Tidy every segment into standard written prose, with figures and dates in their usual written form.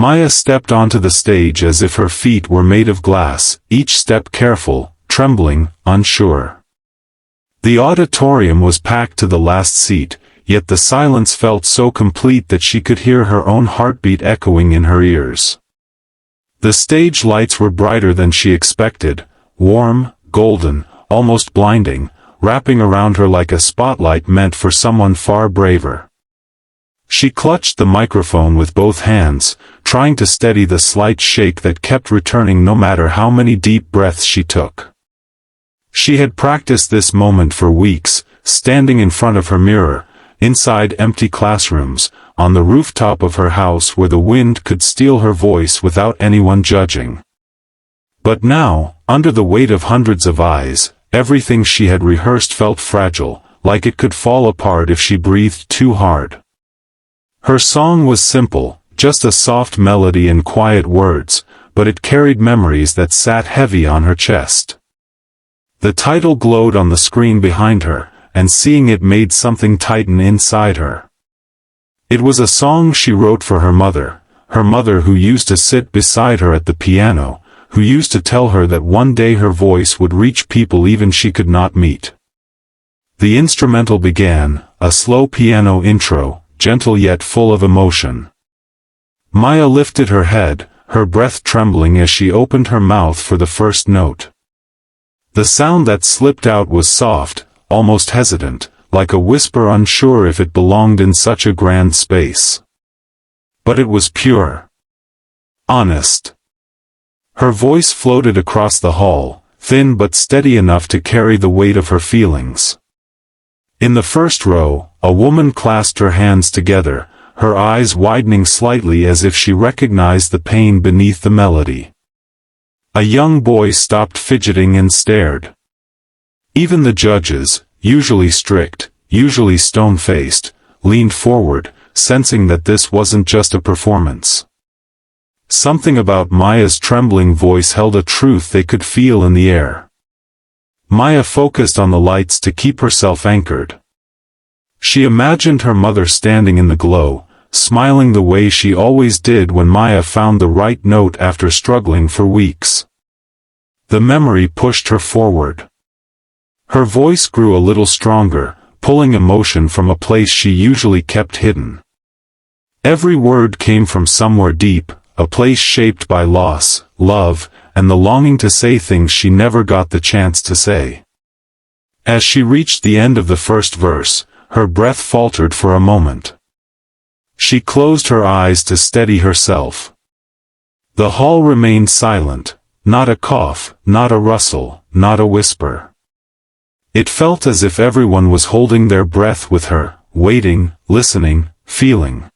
Maya stepped onto the stage as if her feet were made of glass, each step careful, trembling, unsure. The auditorium was packed to the last seat, yet the silence felt so complete that she could hear her own heartbeat echoing in her ears. The stage lights were brighter than she expected, warm, golden, almost blinding, wrapping around her like a spotlight meant for someone far braver. She clutched the microphone with both hands, trying to steady the slight shake that kept returning no matter how many deep breaths she took. She had practiced this moment for weeks, standing in front of her mirror, inside empty classrooms, on the rooftop of her house where the wind could steal her voice without anyone judging. But now, under the weight of hundreds of eyes, everything she had rehearsed felt fragile, like it could fall apart if she breathed too hard. Her song was simple, just a soft melody and quiet words, but it carried memories that sat heavy on her chest. The title glowed on the screen behind her, and seeing it made something tighten inside her. It was a song she wrote for her mother who used to sit beside her at the piano, who used to tell her that one day her voice would reach people even she could not meet. The instrumental began, a slow piano intro, gentle yet full of emotion. Maya lifted her head, her breath trembling as she opened her mouth for the first note. The sound that slipped out was soft, almost hesitant, like a whisper unsure if it belonged in such a grand space. But it was pure. Honest. Her voice floated across the hall, thin but steady enough to carry the weight of her feelings. In the first row, a woman clasped her hands together, her eyes widening slightly as if she recognized the pain beneath the melody. A young boy stopped fidgeting and stared. Even the judges, usually strict, usually stone-faced, leaned forward, sensing that this wasn't just a performance. Something about Maya's trembling voice held a truth they could feel in the air. Maya focused on the lights to keep herself anchored. She imagined her mother standing in the glow, smiling the way she always did when Maya found the right note after struggling for weeks. The memory pushed her forward. Her voice grew a little stronger, pulling emotion from a place she usually kept hidden. Every word came from somewhere deep, a place shaped by loss, love, and the longing to say things she never got the chance to say. As she reached the end of the first verse, her breath faltered for a moment. She closed her eyes to steady herself. The hall remained silent, not a cough, not a rustle, not a whisper. It felt as if everyone was holding their breath with her, waiting, listening, feeling.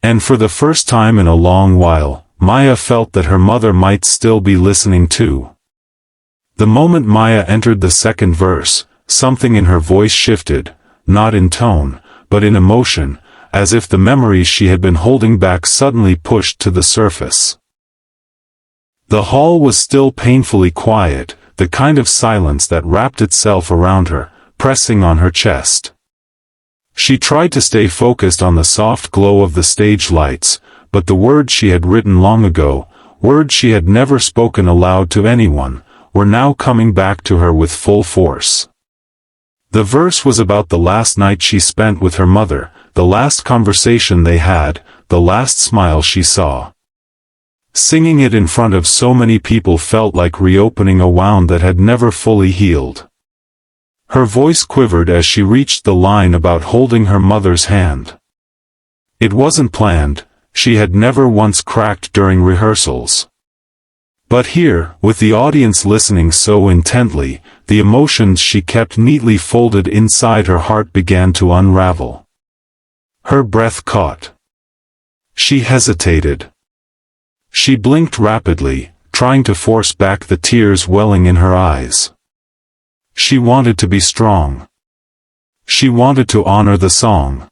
And for the first time in a long while, Maya felt that her mother might still be listening too. The moment Maya entered the second verse, something in her voice shifted, not in tone, but in emotion, as if the memories she had been holding back suddenly pushed to the surface. The hall was still painfully quiet, the kind of silence that wrapped itself around her, pressing on her chest. She tried to stay focused on the soft glow of the stage lights, but the words she had written long ago, words she had never spoken aloud to anyone, were now coming back to her with full force. The verse was about the last night she spent with her mother, the last conversation they had, the last smile she saw. Singing it in front of so many people felt like reopening a wound that had never fully healed. Her voice quivered as she reached the line about holding her mother's hand. It wasn't planned, she had never once cracked during rehearsals. But here, with the audience listening so intently, the emotions she kept neatly folded inside her heart began to unravel. Her breath caught. She hesitated. She blinked rapidly, trying to force back the tears welling in her eyes. She wanted to be strong. She wanted to honor the song.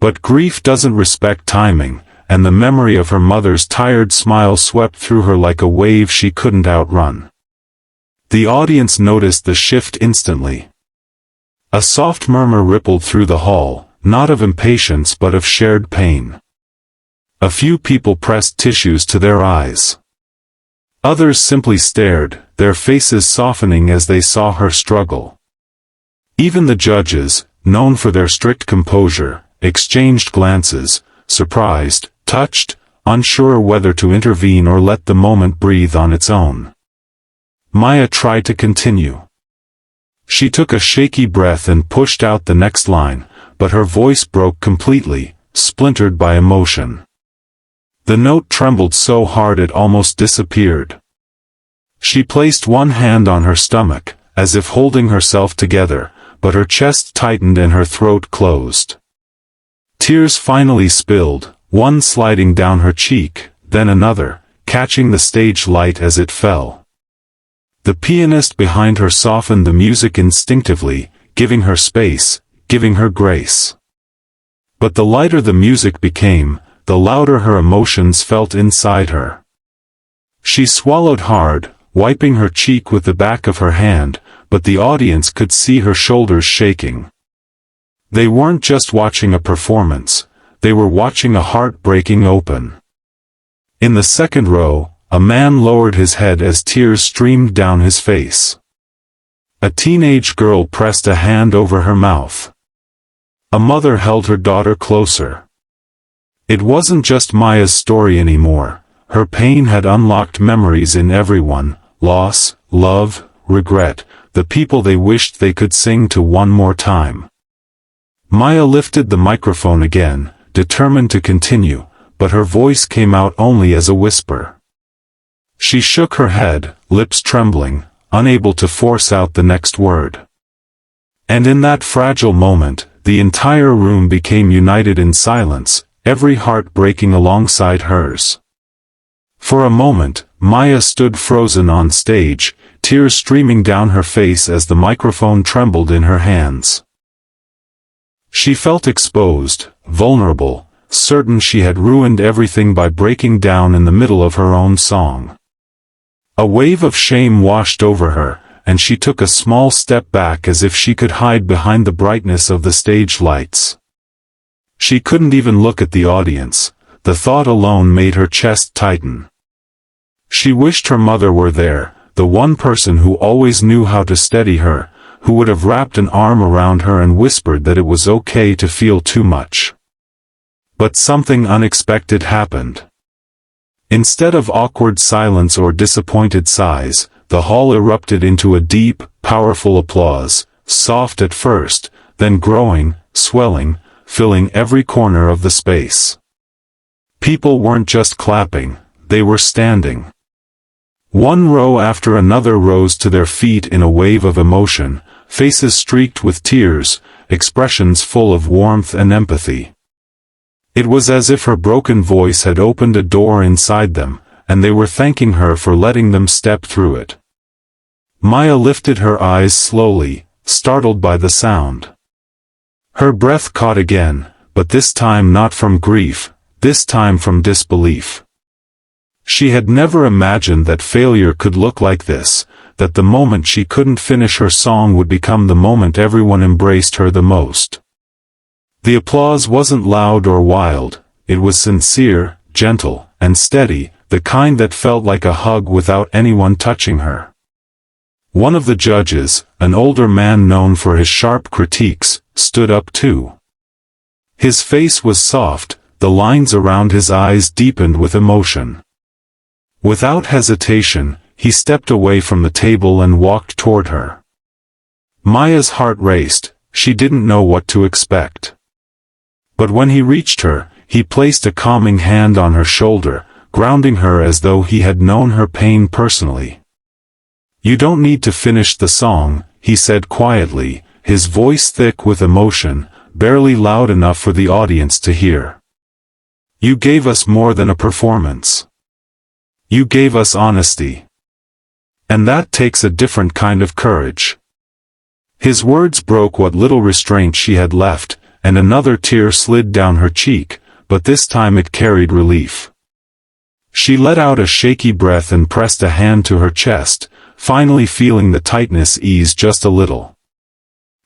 But grief doesn't respect timing, and the memory of her mother's tired smile swept through her like a wave she couldn't outrun. The audience noticed the shift instantly. A soft murmur rippled through the hall, not of impatience but of shared pain. A few people pressed tissues to their eyes. Others simply stared, their faces softening as they saw her struggle. Even the judges, known for their strict composure, exchanged glances, surprised, touched, unsure whether to intervene or let the moment breathe on its own. Maya tried to continue. She took a shaky breath and pushed out the next line, but her voice broke completely, splintered by emotion. The note trembled so hard it almost disappeared. She placed one hand on her stomach, as if holding herself together, but her chest tightened and her throat closed. Tears finally spilled, one sliding down her cheek, then another, catching the stage light as it fell. The pianist behind her softened the music instinctively, giving her space, giving her grace. But the lighter the music became, the louder her emotions felt inside her. She swallowed hard, wiping her cheek with the back of her hand, but the audience could see her shoulders shaking. They weren't just watching a performance, they were watching a heart breaking open. In the second row, a man lowered his head as tears streamed down his face. A teenage girl pressed a hand over her mouth. A mother held her daughter closer. It wasn't just Maya's story anymore, her pain had unlocked memories in everyone, loss, love, regret, the people they wished they could sing to one more time. Maya lifted the microphone again, determined to continue, but her voice came out only as a whisper. She shook her head, lips trembling, unable to force out the next word. And in that fragile moment, the entire room became united in silence, every heart breaking alongside hers. For a moment, Maya stood frozen on stage, tears streaming down her face as the microphone trembled in her hands. She felt exposed, vulnerable, certain she had ruined everything by breaking down in the middle of her own song. A wave of shame washed over her, and she took a small step back as if she could hide behind the brightness of the stage lights. She couldn't even look at the audience, the thought alone made her chest tighten. She wished her mother were there, the one person who always knew how to steady her, who would have wrapped an arm around her and whispered that it was okay to feel too much. But something unexpected happened. Instead of awkward silence or disappointed sighs, the hall erupted into a deep, powerful applause, soft at first, then growing, swelling, filling every corner of the space. People weren't just clapping, they were standing. One row after another rose to their feet in a wave of emotion, faces streaked with tears, expressions full of warmth and empathy. It was as if her broken voice had opened a door inside them, and they were thanking her for letting them step through it. Maya lifted her eyes slowly, startled by the sound. Her breath caught again, but this time not from grief, this time from disbelief. She had never imagined that failure could look like this, that the moment she couldn't finish her song would become the moment everyone embraced her the most. The applause wasn't loud or wild, it was sincere, gentle, and steady, the kind that felt like a hug without anyone touching her. One of the judges, an older man known for his sharp critiques, stood up too. His face was soft, the lines around his eyes deepened with emotion. Without hesitation, he stepped away from the table and walked toward her. Maya's heart raced, she didn't know what to expect. But when he reached her, he placed a calming hand on her shoulder, grounding her as though he had known her pain personally. "You don't need to finish the song," he said quietly, his voice thick with emotion, barely loud enough for the audience to hear. "You gave us more than a performance. You gave us honesty. And that takes a different kind of courage." His words broke what little restraint she had left, and another tear slid down her cheek, but this time it carried relief. She let out a shaky breath and pressed a hand to her chest, finally feeling the tightness ease just a little.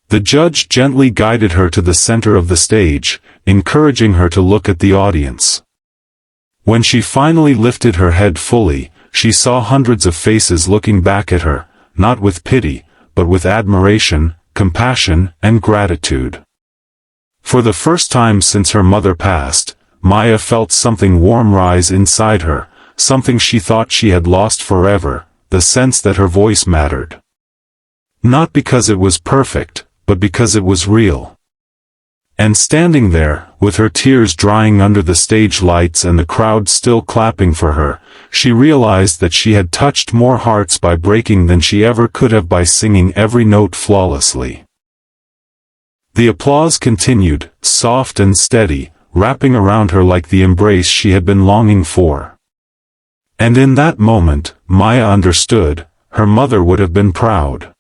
The judge gently guided her to the center of the stage, encouraging her to look at the audience. When she finally lifted her head fully, she saw hundreds of faces looking back at her, not with pity, but with admiration, compassion, and gratitude. For the first time since her mother passed, Maya felt something warm rise inside her, something she thought she had lost forever, the sense that her voice mattered. Not because it was perfect, but because it was real. And standing there, with her tears drying under the stage lights and the crowd still clapping for her, she realized that she had touched more hearts by breaking than she ever could have by singing every note flawlessly. The applause continued, soft and steady, wrapping around her like the embrace she had been longing for. And in that moment, Maya understood, her mother would have been proud.